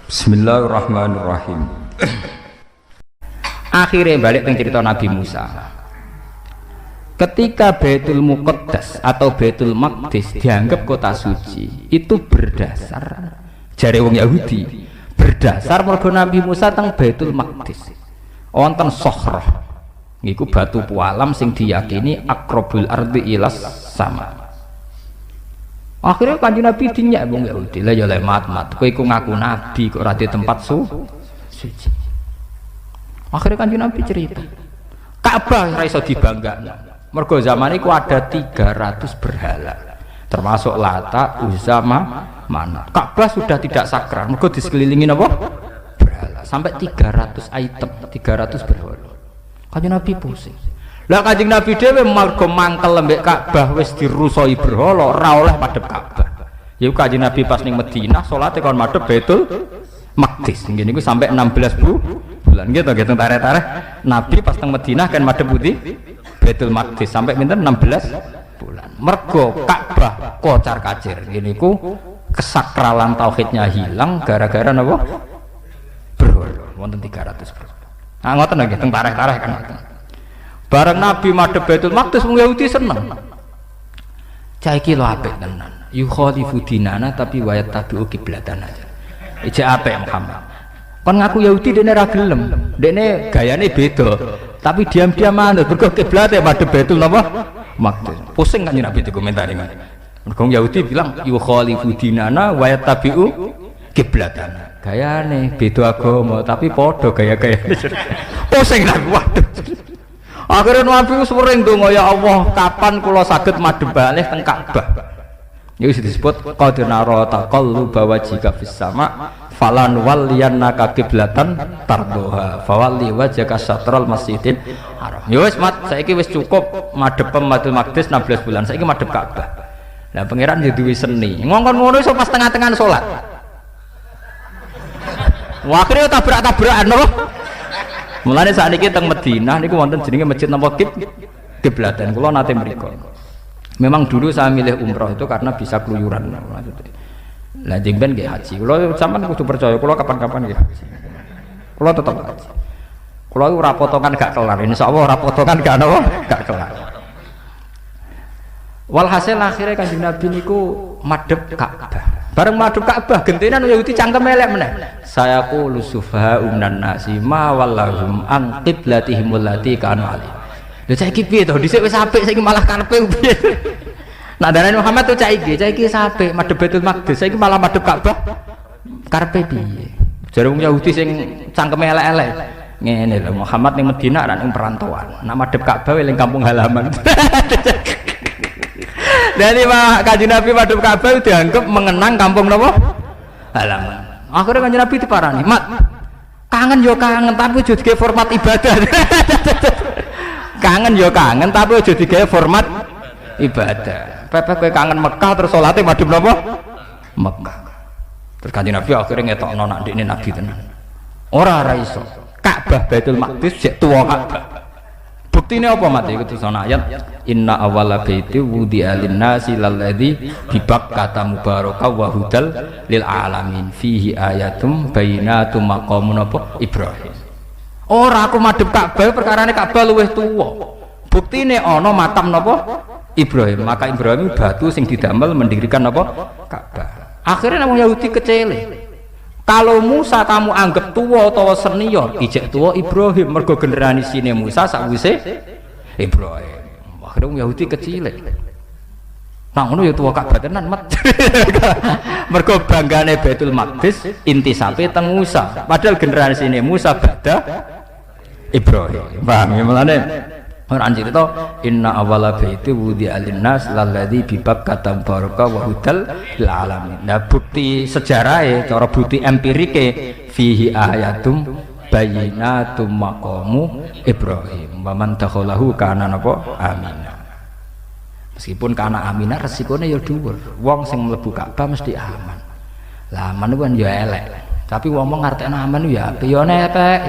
Bismillahirrahmanirrahim. Akhirnya balik teng cerita Nabi Musa. Ketika Baitul Muqaddas atau Baitul Maqdis dianggap kota suci, itu berdasar jare wong Yahudi, berdasar mergo Nabi Musa teng Baitul Maqdis wonten Sokhrah niku batu pualam sing diyakini akrobul ardi ilas sama. Akhirnya Kanjeng Nabi dinyak wong Yahudi, lah ya mat kowe iku ngaku nabi kok ora di tempat suci. Akhirnya Kanjeng Nabi cerita Ka'bah ora iso dibanggakno mergo zaman iku ada 300 berhala termasuk Lata, Uzza, Manat. Ka'bah sudah tidak sakral mergo disekelilingi apa? Berhala sampai 300 item, 300 berhala. Kanjeng Nabi pusing. Lah Kanjeng Nabi dhewe marga mangkel lembek Ka'bah wis dirusoi berhala ora oleh madhep Ka'bah. Ya Kanjeng Nabi pas ning Madinah salate kon madhep Baitul Maqdis. Ngene niku sampai 16 bulan gitu gitu tareh-tareh Nabi pas teng Madinah kan madhep putih Baitul Maqdis sampai pinten 16 bulan. Mergo Ka'bah kocar-kacir. Ngene niku kesakralan tauhidnya hilang gara-gara napa? Berhala. Wonten 300 berhala. Nah ngoten nggih teng tareh-tareh kan ngoten. Bareng Nabi madhep Baitul Maqdis wong Yahudi seneng. Cah iki lho apik tenan. Yukhalifu dinana tapi wayat tabi'u qiblatana. Iki apik Muhammad. Kon ngaku Yahudi dene ra gelem. Dene gayane beda. Tapi diam-diam manut mergo kiblate madhep Baitul Maqdis. Pusing kan Nabi dikomentari ngono. Mergo Yahudi bilang yukhalifu dinana wayat tabi'u qiblatana. Gayane beda agama tapi padha gaya-gayane. Pusing lah waduh. Akhirnya Nabi sering donga ya Allah kapan kula saged madhep balik teng Ka'bah. Niku disebut qad nara taqalluba wajhika fis sama falan walliyannaka qiblatan tardoha fawalli wajhaka syatral masjidil haram. Ya wis mat saiki wis cukup madhep Baitul Maqdis 16 bulan saiki madhep Ka'bah. Lah pangeran yo duwe seni. Ngongkon ngono iso pas tengah-tengah salat. Wah akhirnya tabrak-tabrakan lho. Mulane saat ini teng Madinah niku wonten jenenge masjid napa Kiblatan. Kula nate mriku. Memang dulu saya milih umroh itu karena bisa keluyuran maksudnya. Lah jengben nggih haji. Kula sampean kudu percaya kula kapan-kapan nggih haji. Kula tetep haji. Kula ora potongan gak kelar. Insyaallah ora potongan gak napa gak kelar. Walhasil akhirnya Kanjeng Nabi niku madhep Ka'bah. Bareng madhep Ka'bah gentenan Yahudi cangkem elek meneh. Saya qulu sufaha umnan nasi ma wallahum an qiblatihim allati kanu alaiha. Lha saiki piye to? Dhisik wis apik saiki malah karepe piye? Nak darane Muhammad tuh saiki wis apik madhep Baitul Maqdis saiki malah madhep Ka'bah. Karepe piye? Jare wong Yahudi sing cangkeme elek-elek. Ngene lho Muhammad ning Madinah ra ning perantauan. Nak madhep Ka'bah ning kampung halaman. Dari Kanjeng Nabi madhep Ka'bah dianggap mengenang kampung napa? Halaman. Akhirnya Kanjeng Nabi diparani, "Mat, kangen yo kangen tapi aja digawe format ibadah." Kangen yo kangen tapi aja digawe format ibadah. Pepe kowe kangen Mekah terus salate madhep napa? Mekah. Terus Kanjeng Nabi akhirnya ngetokno nak ndekne Nabi tenan. Ora iso. Ka'bah Baitul Maqdis sik tuwa Ka'bah. Buktine apa mate iku tulisan ayat inna awwala baiti wudi'a lin-nasi lalladzi bi Bakkata mubaraka wa hudal lil alamin fihi ayatum bayyinatum maqamun Ibrahim. Ora aku madhep Ka'bah perkarane Ka'bah luwih tuwa. Buktine ana matam napa Ibrahim. Maka Ibrahim batu sing didamel mendirikan napa Ka'bah. Akhirnya wong Yahudi kecele. Kalau Musa kamu anggap tua atau senior, ijek tua Ibrahim mergo generasine Musa sakwise Ibrahim. Akhirnya Yahudi kecil. Nah ngono ya tua Ka'bah tenan mat. Mergo banggane Baitul Maqdis intisape teng Musa. Padahal generasine Musa bada Ibrahim. Paham ya mulane ora cerita inna awwala baiti wudi'a lin-nas lalladzi bi Bakkata mubaraka wa hudal lil alamin. Nah bukti sejarah cara bukti empirike fihi ayatum bayyinatum maqamu Ibrahim wa man dakhalahu kana napa aminah. Meskipun kana aminah resikone ya dhuwur. Wong sing mlebu Ka'bah mesti aman. Lah aman ku kan ya elek. Tapi wong ngartekno aman ya apik ya nepek.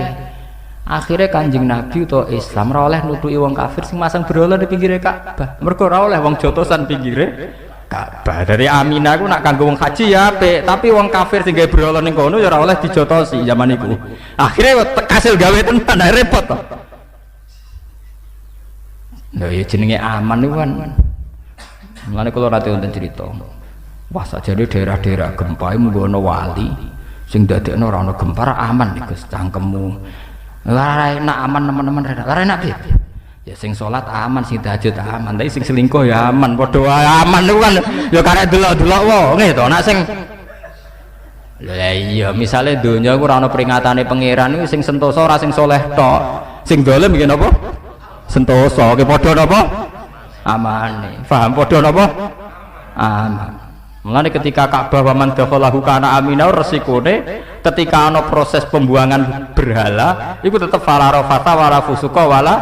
Akhirnya Kanjeng Nabi atau Islam ora oleh nutuki wong kafir sing masang berhala di pinggire Ka'bah. Mergo ora oleh wong jotosan pinggire Ka'bah. Dari Aminah aku nak kanggo wong haji ya apik, tapi wong kafir sing gawe berhala ning kono ya ora oleh dijotosi zaman iku. Akhire kasil gawe tenan repot to. Lha ya jenenge aman niku kan. Mulane kula nate wonten crita. Wah sajane daerah-daerah gempa munggo ana wali sing dadekno ora ana gempa aman iku cangkemmu. Lara enak aman teman-teman lara enak piye? Ya sing salat aman, sing tahajud aman, tapi sing selingkuh ya aman, padha wae aman niku kan ya karek delok-delok wonge to, nek sing lha iya misale donya iku ora ana peringatane pangeran iku sing sentosa ora sing saleh tok, sing dolim iki napa? Sentosa, ki padha napa? Amane. Paham padha napa? Aman. Mulane ketika Ka'bah wa man dakhalahu kana amina resikone ketika ana proses pembuangan berhala iku tetep fala rafata wala fusuqa wala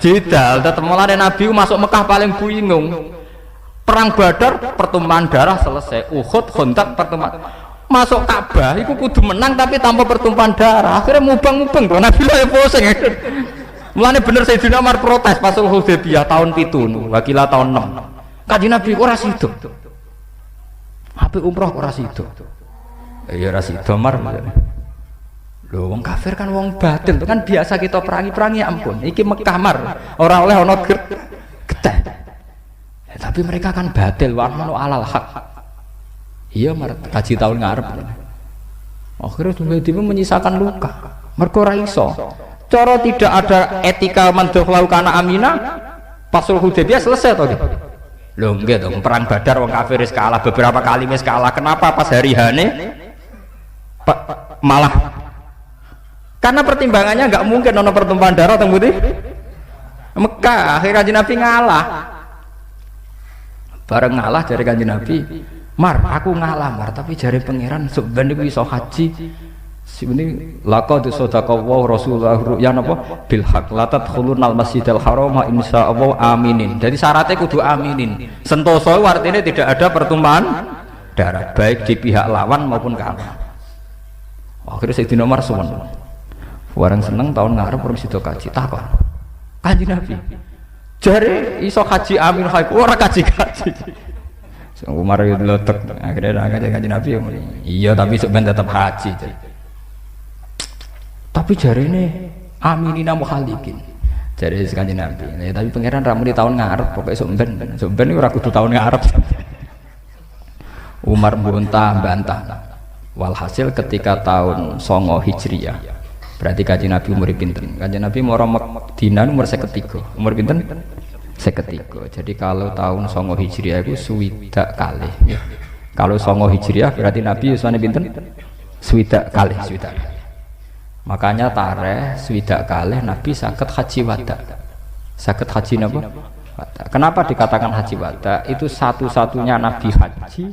jidal. Tetep mulane Nabi masuk Mekah paling bingung. Perang Badar pertumpahan darah selesai, Uhud Khandaq pertumpahan. Masuk Ka'bah iku kudu menang tapi tanpa pertumpahan darah. Akhirnya mubang-mubang to Nabi lho pusing. Mulane bener Sayyidina Umar protes pas Hudaybiyah tahun 7 wakila tahun 6. Kanjeng Nabi ora sido. Apik umroh ora sido. Ya ora sido Umar. Lho wong kafir kan wong batil itu kan biasa kita perangi-perangi ya ampun. Iki Mekah Mar, ora oleh ana getah. Ya, tapi mereka kan batil wa manu alal haq. Iya Mar kaji tahun ngarep. Akhirnya tiba-tiba menyisakan luka. Mergo ora iso. Cara tidak ada etika mandhoklau kana amina pas Hudaybiyah selesai to gitu. Lho nggih dong perang Badar wong kafir wis kalah beberapa kali wis kalah. Kenapa pas hari hane malah karena pertimbangannya nggak mungkin ono pertumpahan darah teng putih Mekah. Akhir Kanjeng Nabi ngalah. Bareng ngalah dari Kanjeng Nabi, "Mar, aku ngalah Mar, tapi jare pangeran sebenarnya iku iso haji." Sini laqad sadaqallahu rasulullah ru'yan apa bil haq la tadkhulunal masjidal haram insyaallah aminin. Jadi syaratnya kudu aminin. Sentosa artinya tidak ada pertumpahan darah baik di pihak lawan maupun kawan. Akhirnya Sayyidina Umar suwun. Warang seneng tahun ngarep urung sida kaji takon. Kanjeng Nabi. Jare iso kaji amin haik ora kaji-kaji. Sing Umar yo letek akhirnya Kanjeng Nabi iya tapi sebenarnya tetap haji. Tapi jari ini aminina muhalikin jari Kanjeng Nabi ya, tapi pangeran ramu di tahun ngarep pokoknya sumben ini ora kudu tahun ngarep. Umar bantah walhasil ketika tahun 9 Hijriah berarti Kanjeng Nabi umur pinten Kanjeng Nabi moro Madinah umur 53 umur pinten 53. Jadi kalau tahun 9 Hijriah itu swidak kalih ya. Kalau 9 Hijriah berarti Nabi usane pinten swidak kalih. Makanya tareh swidak kalih Nabi saged haji wada. Saged haji napa? Wada. Kenapa dikatakan haji wada? Itu satu-satunya Nabi haji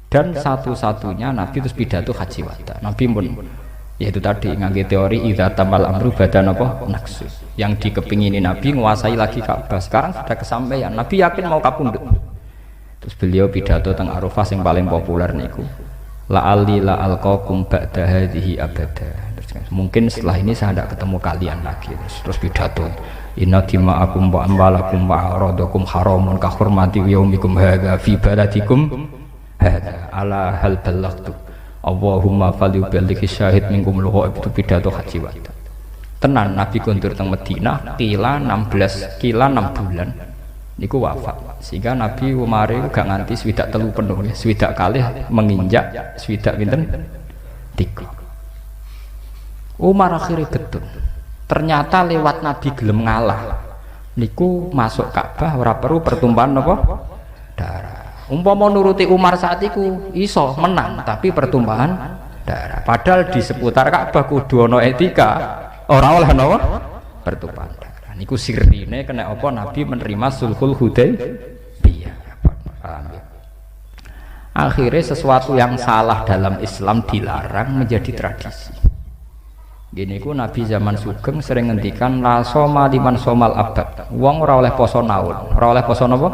dan satu-satunya Nabi terus pidato haji wada. Nabi pun yaitu tadi ngangge teori idza tamal amru badan apa naksu. Yang dikepingini Nabi menguasai lagi Ka'bah. Sekarang sudah kesampaian. Nabi yakin mau kapundhut. Terus beliau pidato teng Arafah yang paling populer niku. La'alli la'alqakum ba'da hadhihi abada. Mungkin setelah ini saya tidak ketemu kalian lagi. Terus pidato inna dima'akum wa amwalakum wa aradakum haramun ka hurmati yaumikum hadza fi baladikum hadza ala hal ballaghtu Allahumma falyuballighi syahid minkum al-ghaib. Itu pidato haji wada tenan. Nabi kondur teng Madinah kila 16 bulan niku wafat, sehingga Nabi Umar itu gak nganti swidak telu penuh ya, swidak kalih menginjak swidak pinten 3. Umar akhirnya getun. Ternyata lewat Nabi gelem ngalah niku masuk Ka'bah ora perlu pertumpahan apa darah. Umpama nuruti Umar saat itu iso menang tapi pertumpahan darah. Padahal di seputar Ka'bah kudu ana etika ora oleh napa pertumpahan darah. Niku sirine kena apa Nabi menerima sulhul Hudaybiyah. Akhirnya sesuatu yang salah dalam Islam dilarang menjadi tradisi. Gini ku Nabi zaman Sugeng sering ngendikan la soma liman somal abad. Wong ora oleh poso naun. Ora oleh poso napa?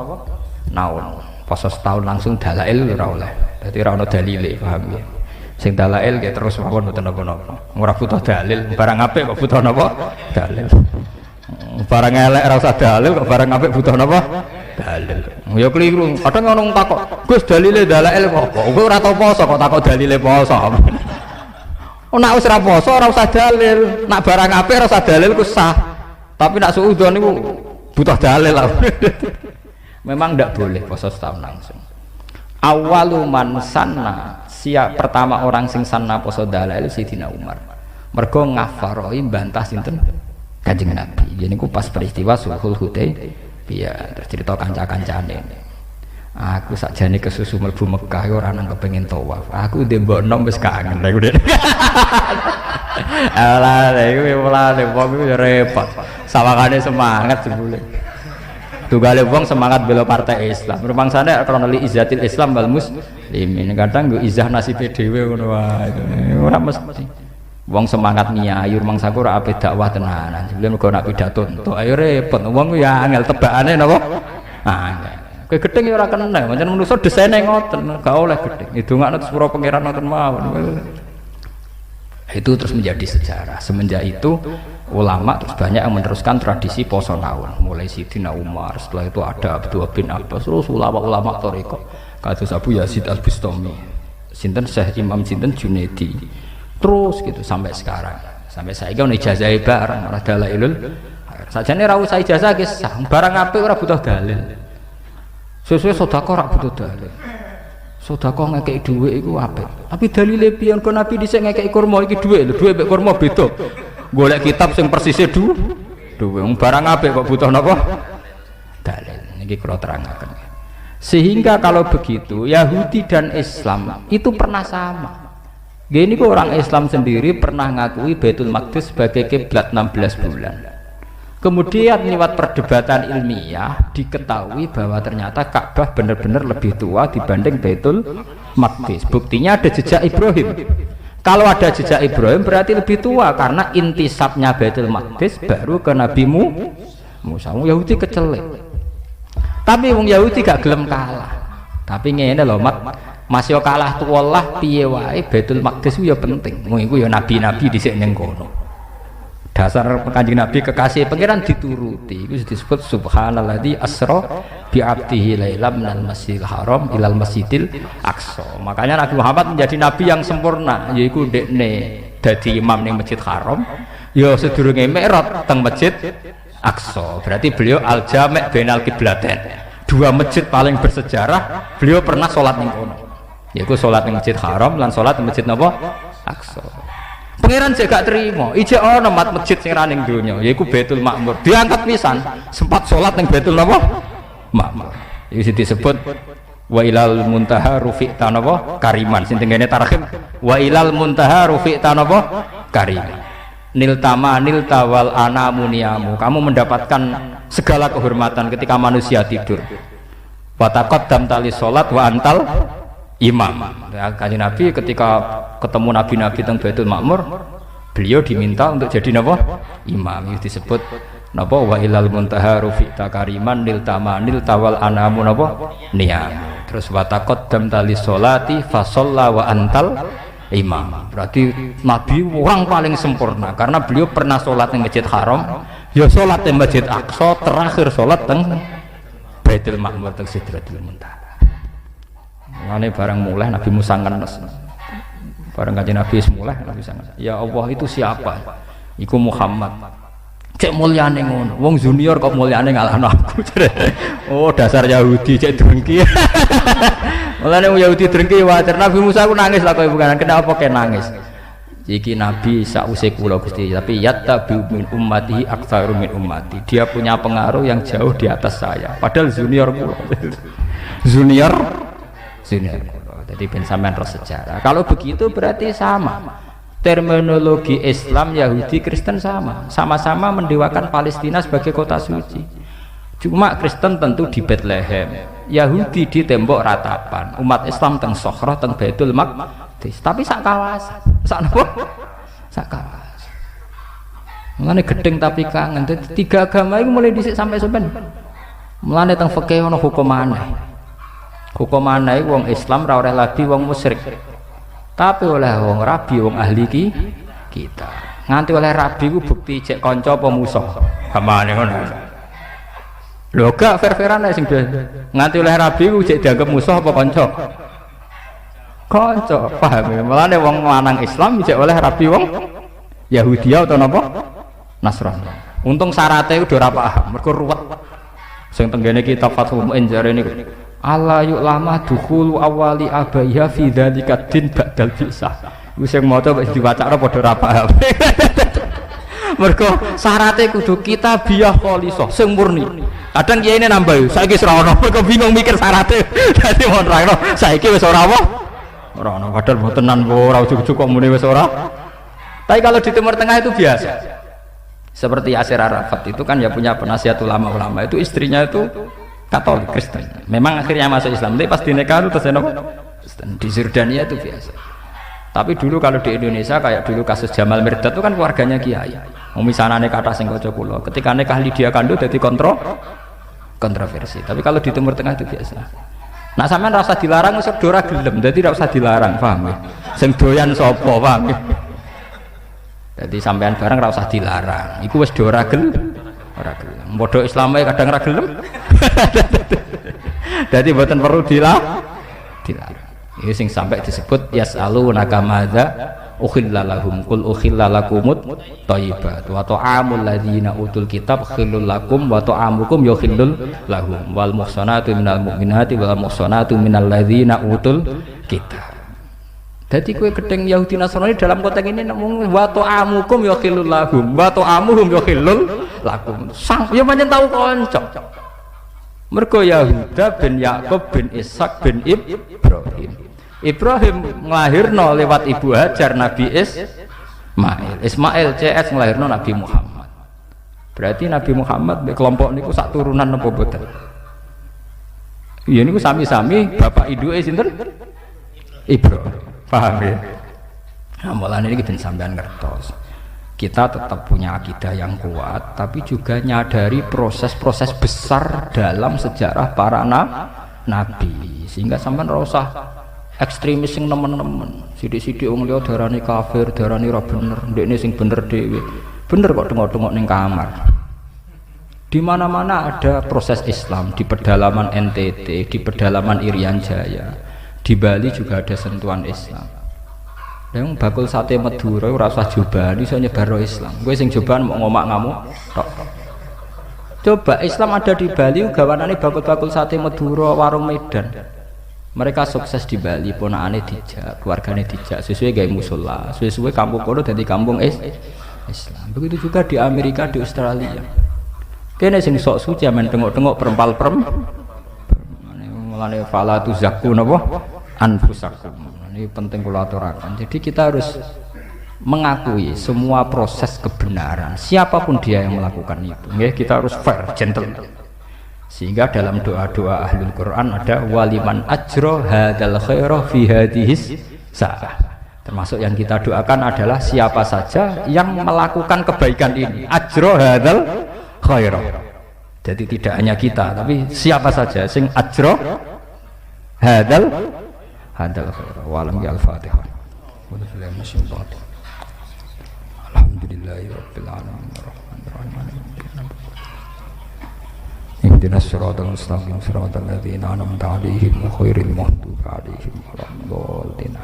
Naun. Poso setahun langsung dalail ora oleh. Dadi ora ono dalile, paham ya. Sing dalail ge terus mawon mboten napa-napa. Ora butuh dalil, barang apik kok butuh napa? Dalil. Barang elek ora usah dalil kok barang apik butuh napa? dalil. Ya keliru. Kadang orang takok, Gus dalile dalail kok. Kowe ora tau poso kok takok dalile poso. Nek wis ora poso ora usah dalil. Nak barang apik ora usah dalil ku sah. Tapi nak suudzon niku butuh dalil lah. Memang ndak boleh poso setahun langsung. Awaluman sanna, siap pertama orang sing sanna poso dalail Sayyidina Umar. Mergo ngafaroi bantah sinten? Kanjeng Nabi. Jadi ku pas peristiwa Sulhul Hudaybiyah, terus cerita kanca-kancane. Aku sakjane kesusu mlebu Mekah ora nang kepengin tawaf. Aku ndek mbok nom wis kangen lha kuwi. Alah, iku mulane wong iku ya repot. Sawangane semangat jebule. Tugale wong semangat bela partai Islam. Rumangsane krana li izzatil Islam wal muslimin. Kadang nggo izah nasibe dhewe ngono wae. Ora mesti. Wong semangat nyayur mangsaku ora ape dakwah tenanan. Sebelum mergo nak pidato entuk ayo repot. Wong ya angel tebakane napa? Angel. Kowe gedeng ya ora kena. Pancen manusa desene ngoten, gak oleh gedeng. Hidungane sepuro pangeran ngoten mawon. Itu terus menjadi sejarah. Semenjak itu ulama terus banyak yang meneruskan tradisi poso naun. Mulai Sayyidina Umar, setelah itu ada Abdullah bin Abbas, terus ulama-ulama thariqah kados Abu Yazid Al-Bistami, sinten Syekh Imam sinten Junaidi. Terus gitu sampai sekarang, sampai saya kan ijazah barang ora dalailul sajane ra usah ijazah guys, barang apik ora butuh dalil. Sesuai sedekah ora butuh dalil. Sedekah ngekeki dhuwit iku apik, tapi dalile piye kok Nabi dhisik ngekeki kurma iki dhuwit lho, dhuwit mek kurma beda. Golek kitab sing persisé dhuwit barang apik kok butuh napa? Dalil. Niki kula terangaken. Sehingga kalau begitu Yahudi dan Islam itu pernah sama. Gini kok orang Islam sendiri pernah ngakui Baitul Maqdis sebagai kiblat 16 bulan. Kemudian lewat perdebatan ilmiah diketahui bahwa ternyata Ka'bah benar-benar lebih tua dibanding Baitul Maqdis. Buktinya ada jejak Ibrahim. Kalau ada jejak Ibrahim berarti lebih tua karena intisabnya Baitul Maqdis baru ke Nabi Musa. Yahudi kecelek. Tapi wong Yahudi gak gelem kalah. Tapi ngene lho, Mas yo kalah tuwallah piye wae Baitul Maqdis ya penting. Wong iku ya nabi-nabi dhisik ning kono. Dasar Kanjeng Nabi kekasih pangeran dituruti. Iku disebut subhanalladzi asra bi 'abdihi lailam minal masjidil haram ilal masjidil aqsa. Makanya Nabi Muhammad menjadi nabi yang sempurna, yaiku dekne dadi imam ning Masjid Haram, ya sedurunge mi'raj teng Masjid Aqsa. Berarti beliau al-jami' bainal qiblatain. Dua masjid paling bersejarah, beliau pernah sholat ning kono. Yaiku sholat di Masjid Haram lan sholat di Masjid napa? Aqsa. Pangeran sik gak trimo, ijek ana mat masjid sing ra ning donya, yaiku Baitul Ma'mur. Diangkat pisan, sempat sholat ning Baitul napa? Ma'mur. Iki disebut wa ilal muntaha rufi'ta napa? Kariman. Sing tengene tarhim wa ilal muntaha rufi'ta napa? Kariman. Niltama niltawal anamuniamu. Kamu mendapatkan segala kehormatan ketika manusia tidur. Wa taqaddam tali salat wa antal imam. Kanjeng Nabi ketika ketemu nabi-nabi teng Baitul Ma'mur, beliau diminta untuk jadi napa? Imam. Itu disebut napa? Wa ilal muntaha rufi'ta kariman niltama niltawal anamu napa? Niyam. Terus wa taqaddam tali salati fa shalla wa antal imam. Berarti Nabi orang paling sempurna karena beliau pernah sholat di Masjid Haram, ya sholat di Masjid Aqsa, terakhir sholat di Baitul Ma'mur teng Sidratul Muntaha. Ngene barang mulai Nabi Musa ngenes. Barang Kanjeng Nabi mulai Nabi Musa ngenes. Ya Allah itu siapa? Iku Muhammad. Cek mulyane ngono. Wong junior kok mulyane ngalahno aku. Oh dasar Yahudi cek drengki. Mulane wong Yahudi drengki wajar. Nabi Musa ku nangis lah kowe bukan. Kenapa kok nangis? Iki Nabi sausé kula Gusti, tapi yattabi min ummatihi aktsaru min ummati. Dia punya pengaruh yang jauh di atas saya. Padahal junior kula. Junior kula. Jadi ben sampean roh sejarah. Kalau begitu berarti sama. Terminologi Islam, Yahudi, Kristen sama-sama mendewakan Palestina sebagai kota suci. Cuma Kristen tentu di Bethlehem, Yahudi di tembok ratapan, umat Islam teng Sokhroh, teng Baitul Maqdis. Tapi sak kawasan, sak kawasan. Mulane gedeng tapi kangen. Tiga agama itu mulai dhisik sampai sampean. Mulane teng fikih ana hukum aneh. Hukum aneh wong Islam ra oleh lagi wong musyrik. Tapi oleh wong rabi wong ahli kita. Nganti oleh rabi ku bukti cek kanca apa musuh. Gamane ngono. Lho gak fair-fairan ae sing nganti oleh rabi ku jek dianggap musuh apa kanca? Kanca, paham ya? Mulane wong lanang Islam jek oleh rabi wong Yahudi atau napa? Nasrani. Untung syaratnya udah ora paham, mergo ruwet. Sing tenggene kitab Fathul Mu'in jare niku. Allah yuk lama dukhulu awali abaiha fi dzalika din ba'dal bisah. Wis sing maca wis diwacakno padha ora paham. Mergo syaratnya kudu kitabiyah khalisah sing murni. Kadang kiai ini nambah, saiki wis ora ono, mergo bingung mikir syaratnya. Dadi mon ra ono, saiki wis ora apa? Ora ono, padahal mbotenan ora ujug-ujug kok muni wis ora. Tapi kalau di Timur Tengah itu biasa. Seperti Yasir Arafat itu kan ya punya penasihat ulama-ulama, itu istrinya itu Katolik Kristen. Memang akhirnya masuk Islam, tapi pas di nikah itu terus Kristen. Di Jordania itu biasa. Tapi dulu kalau di Indonesia kayak dulu kasus Jamal Mirdad itu kan keluarganya kiai. Misanane kata sing kaca kula, ketika nikah Lydia Kando dadi kontroversi. Tapi kalau di Timur Tengah itu biasa. Nah sampean rasa dilarang wis ora gelem, dadi ora usah dilarang, paham ya? Sing doyan sapa, paham ya? Jadi sampean barang ora usah dilarang. Iku wis ora gelem. Modho Islame kadang ora gelem. Jadi mboten perlu dilarang. Iki sing sampai disebut yasalunaka madza ukhilla lahum qul ukhilla lakumut thayyibat wa ta'amul ladzina utul kitab khillul lakum wa ta'amukum yukhillul lahum wal muhsanatu minal mu'minati wal muhsanatu minal ladzina utul kitab. Jadi kue gedeng Yahudi Nasrani dalam konteks ini namung wa ta'amukum yukhillul lahum wa ta'amuhum yukhillul lakum. Sang ya pancen tau kanca. Mergo Yahuda bin Yakub bin Ishak bin Ibrahim. Ibrahim nglahirno lewat ibu Hajar Nabi Ismail. Ismail CS nglahirno Nabi Muhammad. Berarti Nabi Muhammad kelompok niku sak turunan napa boten? Iya niku sami-sami bapak ibuke sinten? Ibrahim. Paham ya? Nah, mulane iki ben sampean ngertos. Kita tetap punya akidah yang kuat, tapi juga nyadari proses-proses besar dalam sejarah para nabi. Sehingga sampean ora usah ekstremis sing nemen-nemen. Sithik-sithik wong liya darani kafir, darani ora bener, ndekne sing bener dhewe. Bener kok tengok-tengok ning kamar. Di mana-mana ada proses Islam, di pedalaman NTT, di pedalaman Irian Jaya. Di Bali juga ada sentuhan Islam. Yang bakul sate Madura ora usah jobani iso nyebar Islam. Kowe sing joban mau ngomak ngamuk tok. Coba Islam ada di Bali gawanane bakul-bakul sate Madura warung Medan. Mereka sukses di Bali, ponakane dijak, keluargane dijak, sesuai gawe musala, sesuai kampung kono dadi kampung Islam. Begitu juga di Amerika, di Australia. Kene sing sok suci men tengok-tengok perempal-perem. Mulane fala tuzakku napa anfusakum. Ini penting kula aturaken. Jadi kita harus mengakui semua proses kebenaran, siapapun dia yang melakukan itu. Nggih, kita harus fair, gentle. Sehingga dalam doa-doa Ahlul Quran ada waliman ajro hadal khairah fi hadhis sa'ah. Termasuk yang kita doakan adalah siapa saja yang melakukan kebaikan ini ajro hadal khairah. Jadi tidak hanya kita, tapi siapa saja sing ajro hadal khairah. Walam ya al-Fatihah. Alhamdulillahirabbil alamin arrahmanir rahim. Ihdinas siratal mustaqim siratal ladzina an'amta 'alaihim ghairil maghdubi 'alaihim waladdallin.